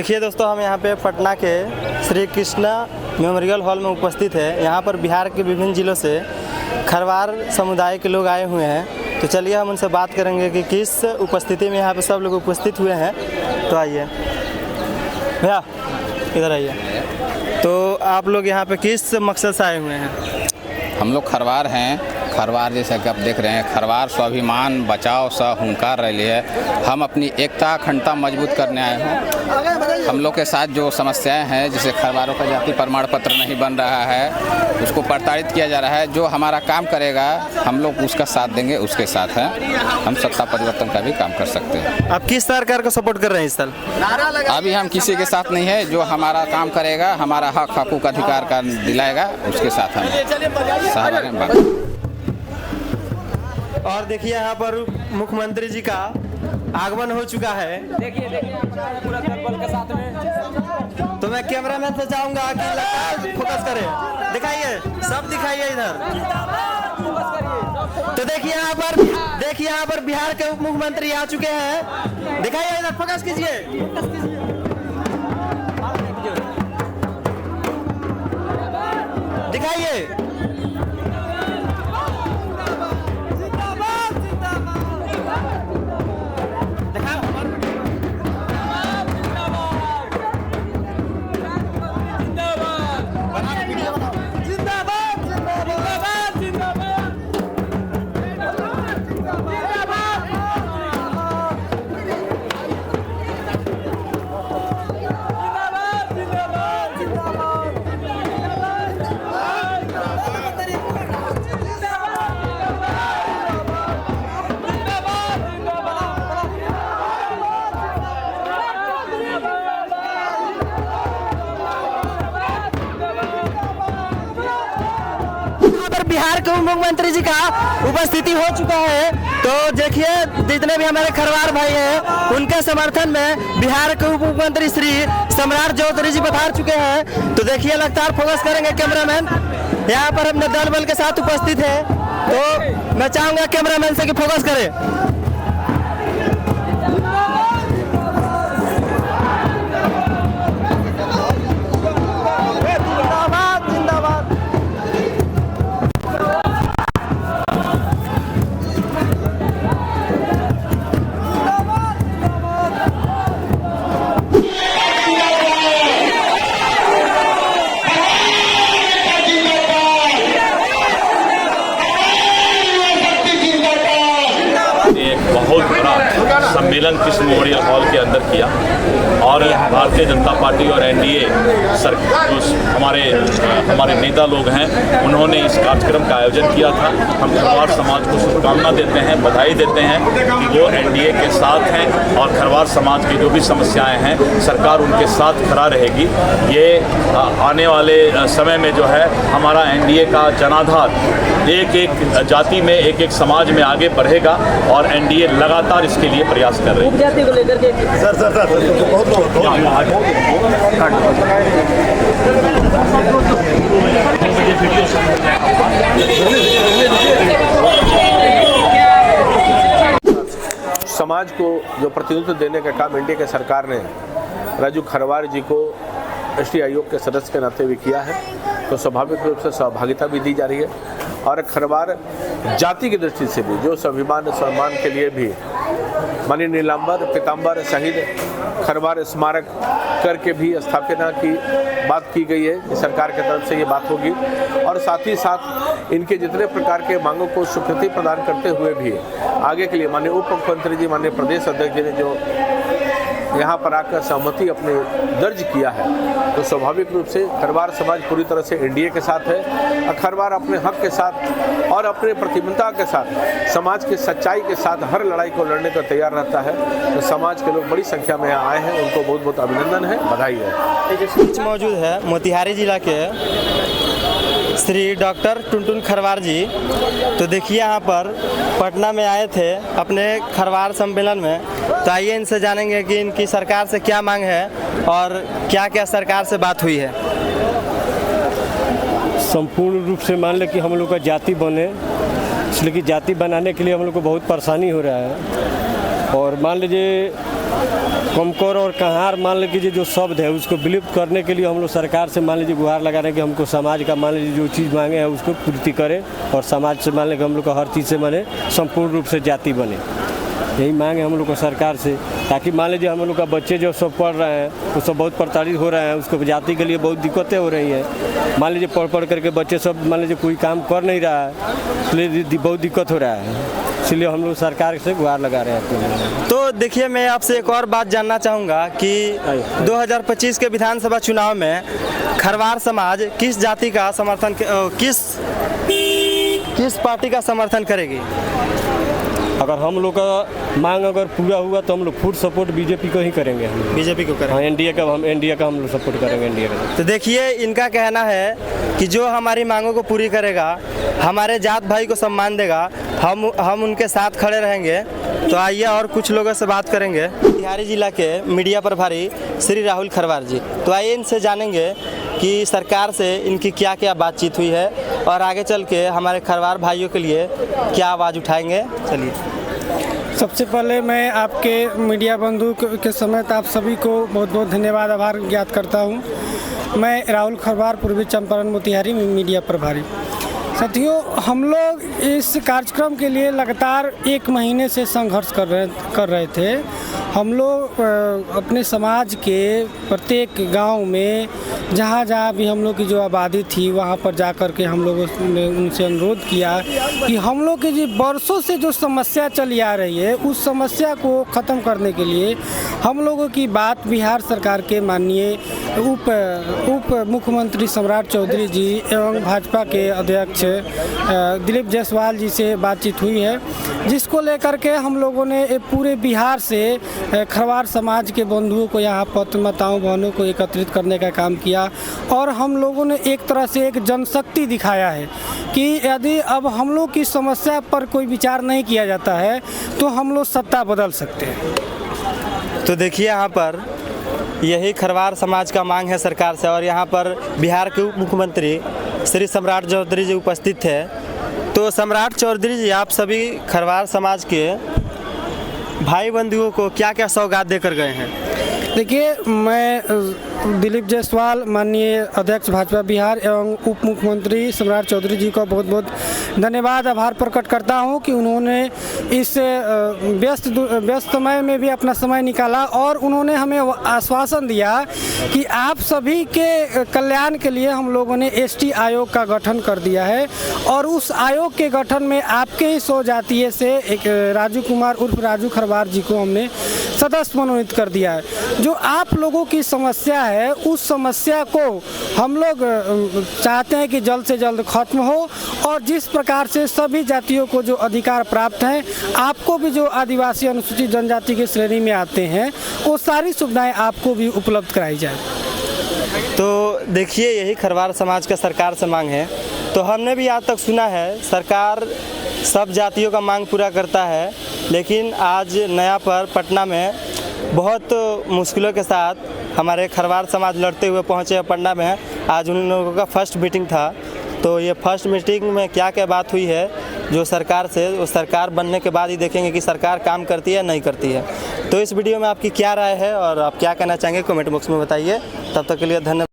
देखिए दोस्तों, हम यहाँ पे पटना के श्री कृष्णा मेमोरियल हॉल में उपस्थित है। यहाँ पर बिहार के विभिन्न ज़िलों से खरवार समुदाय के लोग आए हुए हैं। तो चलिए हम उनसे बात करेंगे कि किस उपस्थिति में यहाँ पे सब लोग उपस्थित हुए हैं। तो आइए भैया, इधर आइए। तो आप लोग यहाँ पे किस मकसद से आए हुए हैं? हम लोग खरवार हैं। खरवार जैसा कि आप देख रहे हैं, खरवार स्वाभिमान बचाओ स हुंकार रही है। हम अपनी एकता अखंडता मजबूत करने आए हैं। हम लोग के साथ जो समस्याएं हैं, जैसे खरवारों का जाति प्रमाण पत्र नहीं बन रहा है, उसको प्रताड़ित किया जा रहा है। जो हमारा काम करेगा हम लोग उसका साथ देंगे, उसके साथ हैं। हम सत्ता परिवर्तन का भी काम कर सकते हैं। आप किस सरकार को सपोर्ट कर रहे हैं इस साल? अभी हम किसी के साथ नहीं है। जो हमारा काम करेगा, हमारा हक हकूक अधिकार का दिलाएगा, उसके साथ हम सहभागी हैं। और देखिए यहाँ पर मुख्यमंत्री जी का आगमन हो चुका है। देखिए पूरा दल के साथ में। तो मैं कैमरामैन से चाहूंगा कि लगातार फोकस करें। दिखाइए, सब दिखाइए इधर। तो देखिए यहाँ पर बिहार के उप मुख्यमंत्री आ चुके हैं। दिखाइए इधर, फोकस कीजिए। दिखाइए। बिहार के उप मुख्यमंत्री जी का उपस्थिति हो चुका है। तो देखिए, जितने भी हमारे खरवार भाई हैं, उनके समर्थन में बिहार के उप मुख्यमंत्री श्री सम्राट चौधरी जी पधार चुके हैं। तो देखिए, लगातार फोकस करेंगे कैमरामैन। यहाँ पर अपने दल बल के साथ उपस्थित है। तो मैं चाहूंगा कैमरामैन से कि फोकस करें। बहुत बड़ा सम्मेलन कृष्ण मेमोरियल हॉल के अंदर किया और भारतीय जनता पार्टी और एनडीए जो हमारे नेता लोग हैं, उन्होंने इस कार्यक्रम का आयोजन किया था। हम खरवार समाज को शुभकामना देते हैं, बधाई देते हैं कि वो एनडीए के साथ हैं और खरवार समाज की जो भी समस्याएं हैं, सरकार उनके साथ खड़ा रहेगी। ये आने वाले समय में जो है हमारा एनडीए का जनाधार एक एक जाति में, एक एक समाज में आगे बढ़ेगा और एनडीए लगातार इसके लिए प्रयास कर रही है। जाति को लेकर के समाज को जो प्रतिनिधित्व देने का काम एनडीए की सरकार ने राजू खरवार जी को राष्ट्रीय आयोग के सदस्य के नाते भी किया है। तो स्वाभाविक रूप से सहभागिता भी दी जा रही है और खरवार जाति की दृष्टि से भी जो स्वाभिमान सम्मान के लिए भी माननीय नीलांबर पीताम्बर शहीद खरवार स्मारक करके भी स्थापना की बात की गई है कि सरकार की तरफ से ये बात होगी। और साथ ही साथ इनके जितने प्रकार के मांगों को स्वीकृति प्रदान करते हुए भी आगे के लिए माननीय उप मुख्यमंत्री जी, माननीय प्रदेश अध्यक्ष जी ने जो यहाँ पर आकर सहमति अपने दर्ज किया है, तो स्वाभाविक रूप से खरवार समाज पूरी तरह से एनडीए के साथ है और खरवार अपने हक के साथ और अपने प्रतिबद्धता के साथ समाज की सच्चाई के साथ हर लड़ाई को लड़ने को तैयार रहता है। तो समाज के लोग बड़ी संख्या में यहाँ आए हैं, उनको बहुत बहुत अभिनंदन है, बधाई है। मौजूद है मोतिहारी जिला के श्री डॉक्टर टुनटुन खरवार जी। तो देखिए, यहाँ पर पटना में आए थे अपने खरवार सम्मेलन में। तो आइए इनसे जानेंगे कि इनकी सरकार से क्या मांग है और क्या क्या सरकार से बात हुई है। संपूर्ण रूप से मान लें कि हम लोग का जाति बने, इसलिए कि जाति बनाने के लिए हम लोग को बहुत परेशानी हो रहा है। और मान लीजिए कमकोर और कहार मान लीजिए जो शब्द है उसको विलुप्त करने के लिए हम लोग सरकार से मान लीजिए गुहार लगा रहे हैं कि हमको समाज का मान लीजिए जो चीज़ मांगे हैं उसको पूर्ति करें और समाज से मान लीजिए हम लोग का हर चीज़ से माने संपूर्ण रूप से जाति बने। यही मांग है हम लोग को सरकार से, ताकि मान लीजिए हम लोग का बच्चे जो सब पढ़ रहे हैं वो सब बहुत प्रताड़ित हो रहे हैं, उसको जाति के लिए बहुत दिक्कतें हो रही हैं। मान लीजिए पढ़ करके बच्चे सब मान लीजिए कोई काम कर नहीं रहा है, इसलिए बहुत दिक्कत हो रहा है, इसलिए हम लोग सरकार से गुहार लगा रहे हैं। तो देखिए, मैं आपसे एक और बात जानना चाहूँगा कि 2025 के विधानसभा चुनाव में खरवार समाज किस जाति का समर्थन, किस पार्टी का समर्थन करेगी? अगर हम लोग का मांग अगर पूरा हुआ तो हम लोग फुल सपोर्ट बीजेपी को ही करेंगे। हम बीजेपी को करेंगे? हाँ, एनडीए का हम लोग सपोर्ट करेंगे, एनडीए का। तो देखिए, इनका कहना है कि जो हमारी मांगों को पूरी करेगा, हमारे जात भाई को सम्मान देगा, हम उनके साथ खड़े रहेंगे। तो आइए और कुछ लोगों से बात करेंगे। बिहारी जिला के मीडिया प्रभारी श्री राहुल खरवार जी, तो आइए इनसे जानेंगे कि सरकार से इनकी क्या क्या बातचीत हुई है और आगे चल के हमारे खरवार भाइयों के लिए क्या आवाज़ उठाएंगे। चलिए, सबसे पहले मैं आपके मीडिया बंधु के समेत आप सभी को बहुत बहुत धन्यवाद, आभार ज्ञात करता हूं। मैं राहुल खरवार, पूर्वी चंपारण मोतिहारी में मीडिया प्रभारी। साथियों, हम लोग इस कार्यक्रम के लिए लगातार 1 महीने से संघर्ष कर रहे थे। हम लोग अपने समाज के प्रत्येक गांव में जहाँ भी हम लोग की जो आबादी थी वहाँ पर जा कर के हम लोगों ने उनसे अनुरोध किया कि हम लोग की जो बरसों से जो समस्या चली आ रही है उस समस्या को ख़त्म करने के लिए हम लोगों की बात बिहार सरकार के माननीय उप मुख्यमंत्री सम्राट चौधरी जी एवं भाजपा के अध्यक्ष दिलीप जायसवाल जी से बातचीत हुई है, जिसको लेकर के हम लोगों ने पूरे बिहार से खरवार समाज के बंधुओं को यहाँ पर, माताओं बहनों को एकत्रित करने का काम किया और हम लोगों ने एक तरह से एक जनशक्ति दिखाया है कि यदि अब हम लोग की समस्या पर कोई विचार नहीं किया जाता है तो हम लोग सत्ता बदल सकते हैं। तो देखिए, यहाँ पर यही खरवार समाज का मांग है सरकार से और यहाँ पर बिहार के उप मुख्यमंत्री श्री सम्राट चौधरी जी उपस्थित थे। तो सम्राट चौधरी जी, आप सभी खरवार समाज के भाई बंधुओं को क्या क्या सौगात देकर गए हैं? देखिए, मैं दिलीप जायसवाल माननीय अध्यक्ष भाजपा बिहार एवं उप मुख्यमंत्री सम्राट चौधरी जी का बहुत बहुत धन्यवाद, आभार प्रकट करता हूं कि उन्होंने इस व्यस्त समय में भी अपना समय निकाला और उन्होंने हमें आश्वासन दिया कि आप सभी के कल्याण के लिए हम लोगों ने एसटी आयोग का गठन कर दिया है और उस आयोग के गठन में आपके ही 100 जातीय से एक राजू कुमार उर्फ राजू खरवार जी को हमने सदस्य मनोनीत कर दिया है। जो आप लोगों की समस्या है उस समस्या को हम लोग चाहते हैं कि जल्द से जल्द खत्म हो और जिस प्रकार से सभी जातियों को जो अधिकार प्राप्त हैं, आपको भी जो आदिवासी अनुसूचित जनजाति की श्रेणी में आते हैं वो सारी सुविधाएं आपको भी उपलब्ध कराई जाए। तो देखिए, यही खरवार समाज का सरकार से मांग है। तो हमने भी आज तक सुना है सरकार सब जातियों का मांग पूरा करता है, लेकिन आज नया पर पटना में बहुत मुश्किलों के साथ हमारे खरवार समाज लड़ते हुए पहुँचे पटना में। आज उन लोगों का फर्स्ट मीटिंग था। तो ये फर्स्ट मीटिंग में क्या क्या बात हुई है जो सरकार से, वो सरकार बनने के बाद ही देखेंगे कि सरकार काम करती है नहीं करती है। तो इस वीडियो में आपकी क्या राय है और आप क्या कहना चाहेंगे, कमेंट बॉक्स में बताइए। तब तक के लिए धन्यवाद।